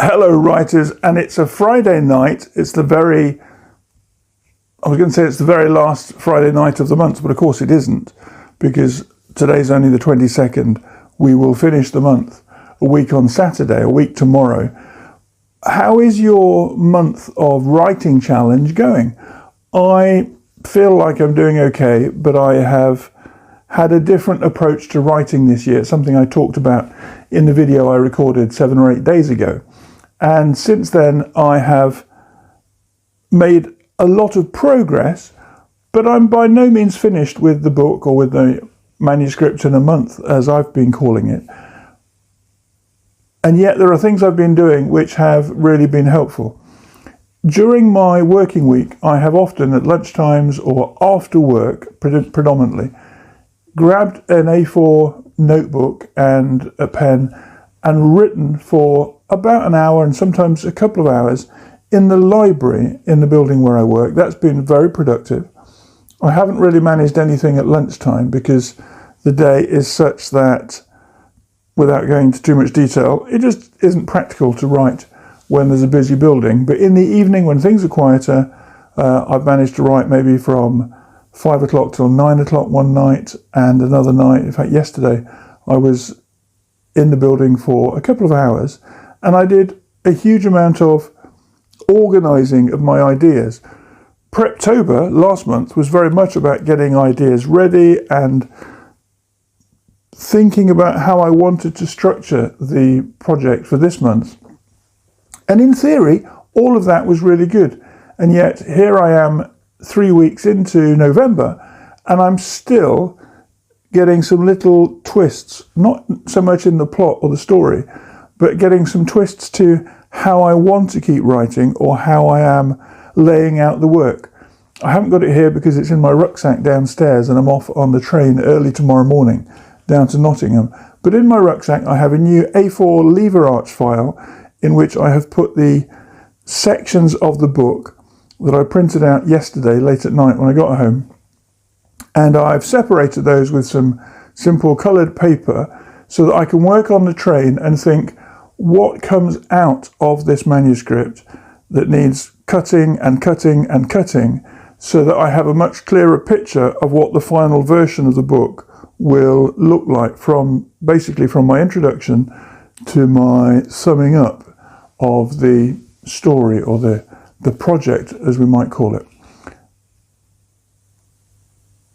Hello writers, and it's a Friday night. I was going to say it's the very last Friday night of the month, but of course it isn't, because today's only the 22nd. We will finish the month a week on Saturday, a week tomorrow. How is your month of writing challenge going? I feel like I'm doing okay, but I have had a different approach to writing this year, something I talked about in the video I recorded 7 or 8 days ago. And since then, I have made a lot of progress, but I'm by no means finished with the book or with the manuscript in a month, as I've been calling it. And yet there are things I've been doing which have really been helpful. During my working week, I have often at lunchtimes or after work, predominantly, grabbed an A4 notebook and a pen and written for about an hour and sometimes a couple of hours in the library in the building where I work. That's been very productive. I haven't really managed anything at lunchtime because the day is such that, without going into too much detail, it just isn't practical to write when there's a busy building. But in the evening, when things are quieter, I've managed to write maybe from 5 o'clock till 9 o'clock one night, and another night, in fact yesterday, I was in the building for a couple of hours, and I did a huge amount of organising of my ideas. Preptober last month was very much about getting ideas ready and thinking about how I wanted to structure the project for this month. And in theory, all of that was really good. And yet here I am 3 weeks into November, and I'm still getting some little twists, not so much in the plot or the story, but getting some twists to how I want to keep writing or how I am laying out the work. I haven't got it here because it's in my rucksack downstairs and I'm off on the train early tomorrow morning down to Nottingham. But in my rucksack I have a new A4 lever arch file in which I have put the sections of the book that I printed out yesterday late at night when I got home. And I've separated those with some simple coloured paper so that I can work on the train and think, what comes out of this manuscript that needs cutting and cutting and cutting, so that I have a much clearer picture of what the final version of the book will look like, basically from my introduction to my summing up of the story or the project, as we might call it.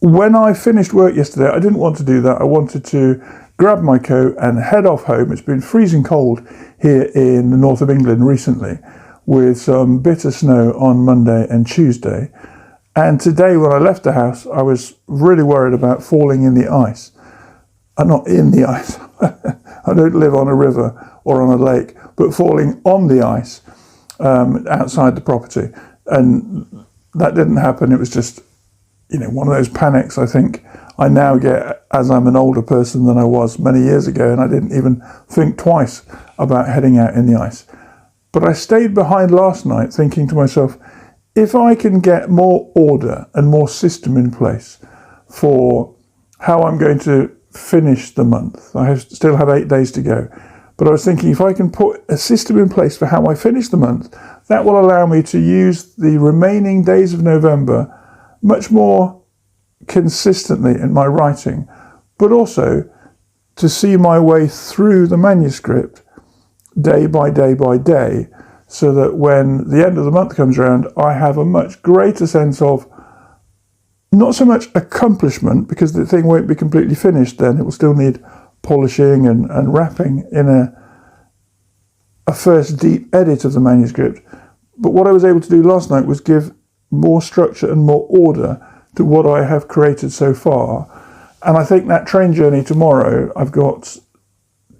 When I finished work yesterday, I didn't want to do that. I wanted to grab my coat and head off home. It's been freezing cold here in the north of England recently, with some bitter snow on Monday and Tuesday. And today when I left the house, I was really worried about falling in the ice. Not in the ice. I don't live on a river or on a lake, but falling on the ice outside the property. And that didn't happen. It was just, one of those panics I think I now get as I'm an older person than I was many years ago, and I didn't even think twice about heading out in the ice. But I stayed behind last night thinking to myself, if I can get more order and more system in place for how I'm going to finish the month, I still have 8 days to go, but I was thinking if I can put a system in place for how I finish the month, that will allow me to use the remaining days of November much more consistently in my writing, but also to see my way through the manuscript day by day by day, so that when the end of the month comes around, I have a much greater sense of not so much accomplishment, because the thing won't be completely finished then, it will still need polishing and wrapping in a first deep edit of the manuscript. But what I was able to do last night was give more structure and more order to what I have created so far. And I think that train journey tomorrow, I've got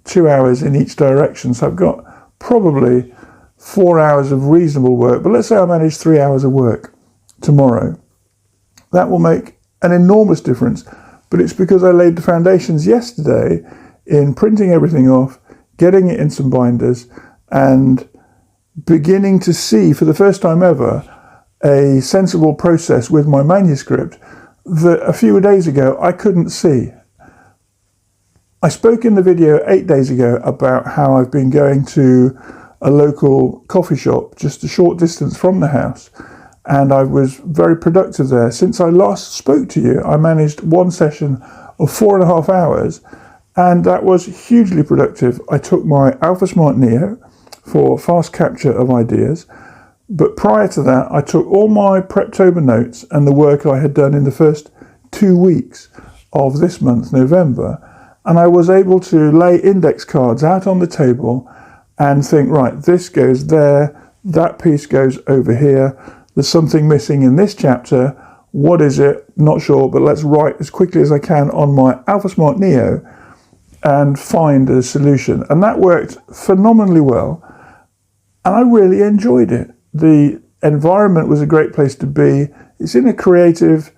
2 hours in each direction, so I've got probably 4 hours of reasonable work, but let's say I manage 3 hours of work tomorrow. That will make an enormous difference, but it's because I laid the foundations yesterday in printing everything off, getting it in some binders, and beginning to see for the first time ever a sensible process with my manuscript that a few days ago I couldn't see. I spoke in the video 8 days ago about how I've been going to a local coffee shop just a short distance from the house, and I was very productive there. Since I last spoke to you, I managed one session of 4.5 hours, and that was hugely productive. I took my Alpha Smart Neo for fast capture of ideas, but prior to that I took all my Preptober notes and the work I had done in the first 2 weeks of this month, November, and I was able to lay index cards out on the table and think, right, this goes there, that piece goes over here, there's something missing in this chapter, what is it? Not sure, but let's write as quickly as I can on my Alpha Smart Neo and find a solution. And that worked phenomenally well, and I really enjoyed it. The environment was a great place to be. It's in a creative,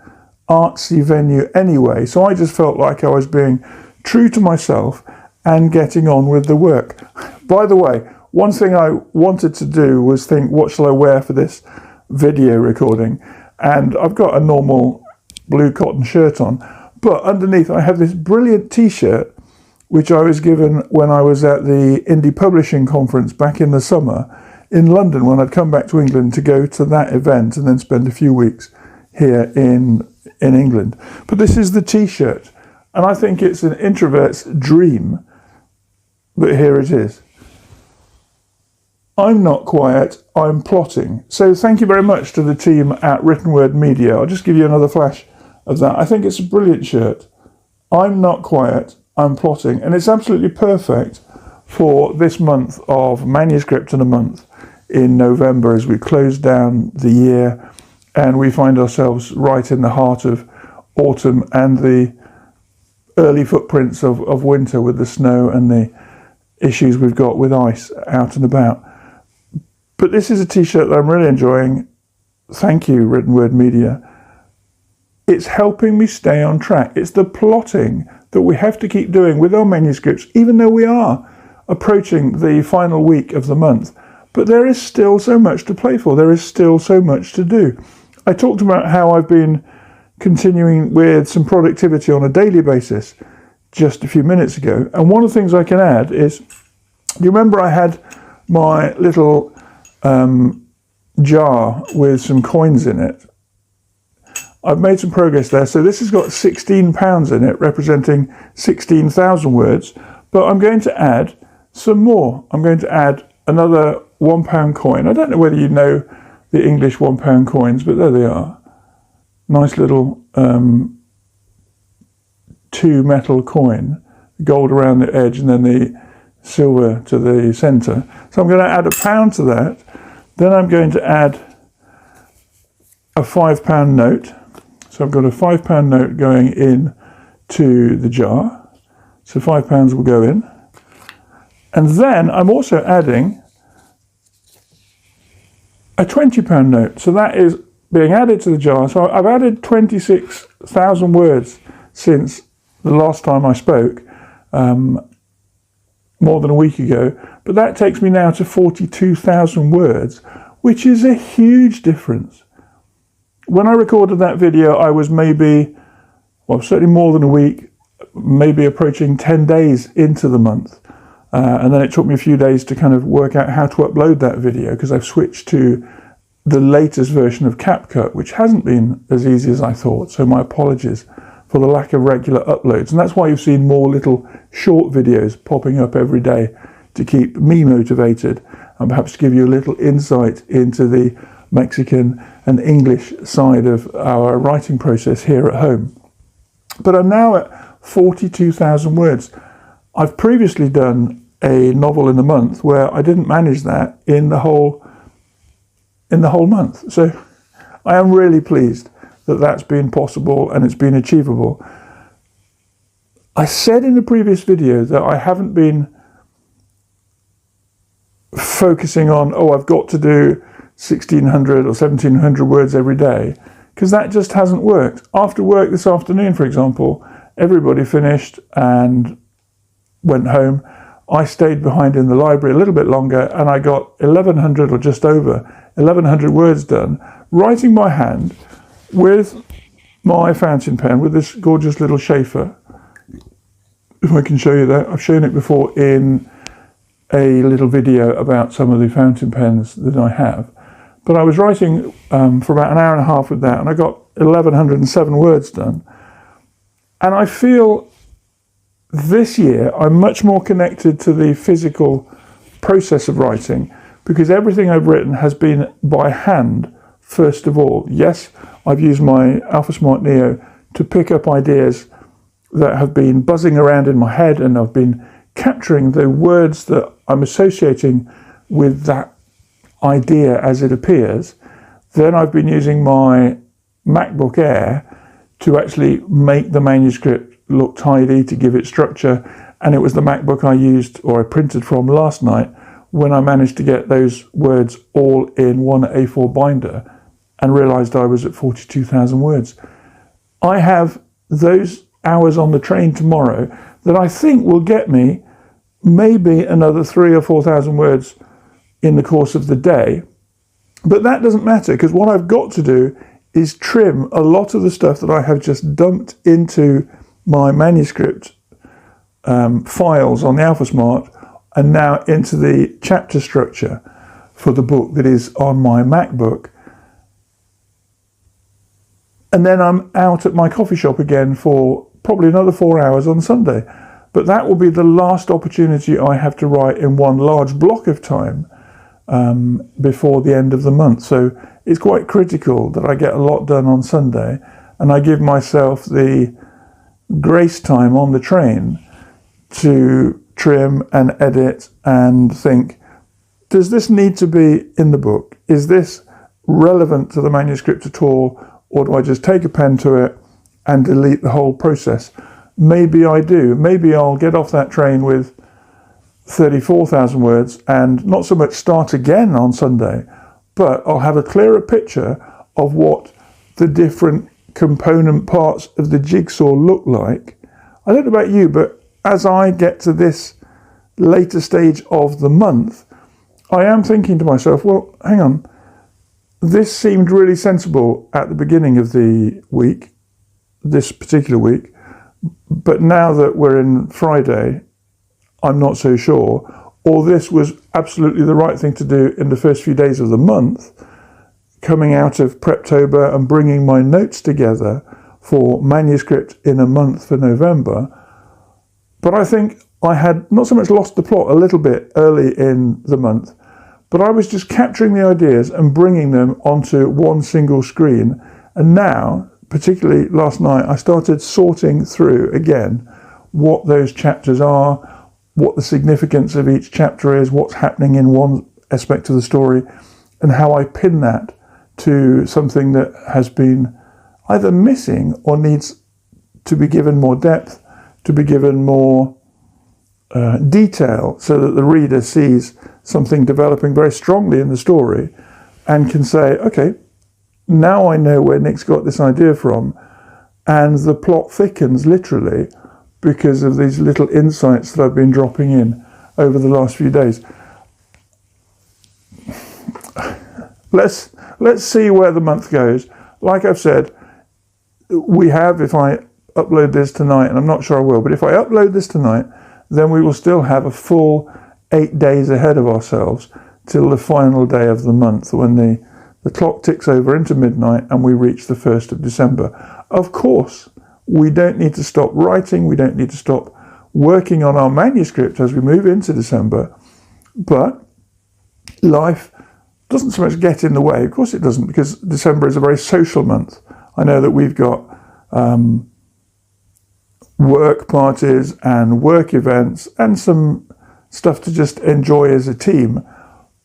artsy venue anyway, so I just felt like I was being true to myself and getting on with the work. By the way, one thing I wanted to do was think, what shall I wear for this video recording? And I've got a normal blue cotton shirt on, but underneath I have this brilliant t-shirt which I was given when I was at the Indie Publishing Conference back in the summer in London, when I'd come back to England to go to that event and then spend a few weeks here in England. But this is the t-shirt, and I think it's an introvert's dream, but here it is. I'm not quiet, I'm plotting. So thank you very much to the team at Written Word Media. I'll just give you another flash of that. I think it's a brilliant shirt. I'm not quiet, I'm plotting. And it's absolutely perfect for this month of Manuscript in a Month in November, as we close down the year and we find ourselves right in the heart of autumn and the early footprints of winter with the snow and the issues we've got with ice out and about. But this is a t-shirt that I'm really enjoying. Thank you, Written Word Media. It's helping me stay on track. It's the plotting that we have to keep doing with our manuscripts, even though we are approaching the final week of the month. But there is still so much to play for. There is still so much to do. I talked about how I've been continuing with some productivity on a daily basis just a few minutes ago. And one of the things I can add is, do you remember I had my little jar with some coins in it? I've made some progress there. So this has got £16 in it, representing 16,000 words. But I'm going to add some more. I'm going to add another £1 coin. I don't know whether you know the English £1 coins, but there they are. Nice little 2 metal coin, gold around the edge and then the silver to the centre. So I'm going to add £1 to that. Then I'm going to add a £5 note. So I've got a £5 note going in to the jar. So £5 will go in. And then I'm also adding a £20 note. So that is being added to the jar. So I've added 26,000 words since the last time I spoke, more than a week ago. But that takes me now to 42,000 words, which is a huge difference. When I recorded that video, I was maybe, well, certainly more than a week, maybe approaching 10 days into the month. And then it took me a few days to kind of work out how to upload that video, because I've switched to the latest version of CapCut, which hasn't been as easy as I thought. So my apologies for the lack of regular uploads. And that's why you've seen more little short videos popping up every day to keep me motivated and perhaps give you a little insight into the Mexican and English side of our writing process here at home. But I'm now at 42,000 words. I've previously done a novel in a month where I didn't manage that in the whole month. So I am really pleased that that's been possible and it's been achievable. I said in the previous video that I haven't been focusing on, I've got to do 1,600 or 1,700 words every day, because that just hasn't worked. After work this afternoon, for example, everybody finished and went home. I stayed behind in the library a little bit longer and I got 1,100 or just over 1,100 words done, writing by hand with my fountain pen, with this gorgeous little Schaefer. If I can show you that. I've shown it before in a little video about some of the fountain pens that I have. But I was writing for about an hour and a half with that, and I got 1,107 words done. And I feel this year I'm much more connected to the physical process of writing, because everything I've written has been by hand, first of all. Yes, I've used my AlphaSmart Neo to pick up ideas that have been buzzing around in my head, and I've been capturing the words that I'm associating with that idea as it appears. Then I've been using my MacBook Air to actually make the manuscript look tidy, to give it structure, and it was the MacBook I used, or I printed from last night, when I managed to get those words all in one A4 binder and realised I was at 42,000 words. I have those hours on the train tomorrow that I think will get me maybe another 3,000 or 4,000 words in the course of the day. But that doesn't matter, because what I've got to do is trim a lot of the stuff that I have just dumped into my manuscript files on the AlphaSmart, and now into the chapter structure for the book that is on my MacBook. And then I'm out at my coffee shop again for probably another 4 hours on Sunday. But that will be the last opportunity I have to write in one large block of time before the end of the month. So it's quite critical that I get a lot done on Sunday, and I give myself the grace time on the train to trim and edit and think, does this need to be in the book? Is this relevant to the manuscript at all? Or do I just take a pen to it and delete the whole process? Maybe I do. Maybe I'll get off that train with 34,000 words and not so much start again on Sunday, but I'll have a clearer picture of what the different component parts of the jigsaw look like. I don't know about you, but as I get to this later stage of the month, I am thinking to myself, well, hang on, this seemed really sensible at the beginning of the week, this particular week, but now that we're in Friday, I'm not so sure. Or this was absolutely the right thing to do in the first few days of the month, coming out of Preptober and bringing my notes together for manuscript in a month for November. But I think I had not so much lost the plot a little bit early in the month, but I was just capturing the ideas and bringing them onto one single screen. And now, particularly last night, I started sorting through again what those chapters are, what the significance of each chapter is, what's happening in one aspect of the story, and how I pin that to something that has been either missing or needs to be given more depth, to be given more detail, so that the reader sees something developing very strongly in the story and can say, okay, now I know where Nick's got this idea from, and the plot thickens literally because of these little insights that I've been dropping in over the last few days. Let's see where the month goes. Like I've said, we have, if I upload this tonight, and I'm not sure I will, but if I upload this tonight, then we will still have a full 8 days ahead of ourselves till the final day of the month, when the clock ticks over into midnight and we reach the 1st of December. Of course, we don't need to stop writing, we don't need to stop working on our manuscript as we move into December, but life doesn't so much get in the way. Of course it doesn't, because December is a very social month. I know that we've got work parties and work events and some stuff to just enjoy as a team,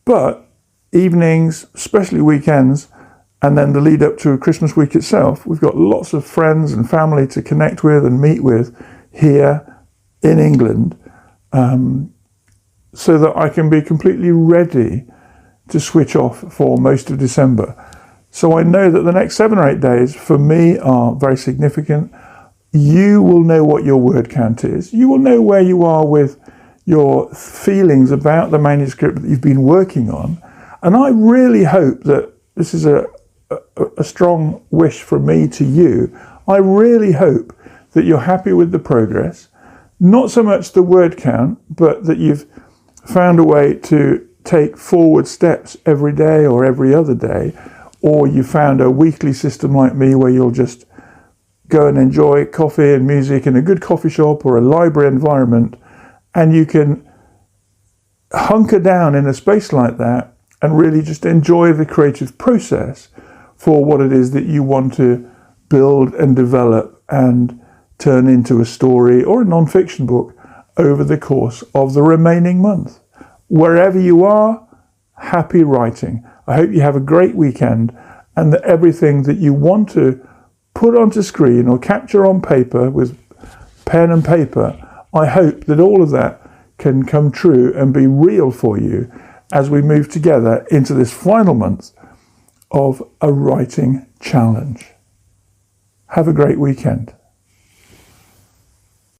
but evenings, especially weekends, and then the lead up to Christmas week itself, we've got lots of friends and family to connect with and meet with here in England, so that I can be completely ready to switch off for most of December. So I know that the next 7 or 8 days for me are very significant. You will know what your word count is. You will know where you are with your feelings about the manuscript that you've been working on. And I really hope that this is a strong wish from me to you. I really hope that you're happy with the progress, not so much the word count, but that you've found a way to take forward steps every day or every other day, or you found a weekly system like me where you'll just go and enjoy coffee and music in a good coffee shop or a library environment, and you can hunker down in a space like that and really just enjoy the creative process for what it is that you want to build and develop and turn into a story or a non-fiction book over the course of the remaining month. Wherever you are, happy writing. I hope you have a great weekend, and that everything that you want to put onto screen or capture on paper with pen and paper, I hope that all of that can come true and be real for you as we move together into this final month of a writing challenge. Have a great weekend.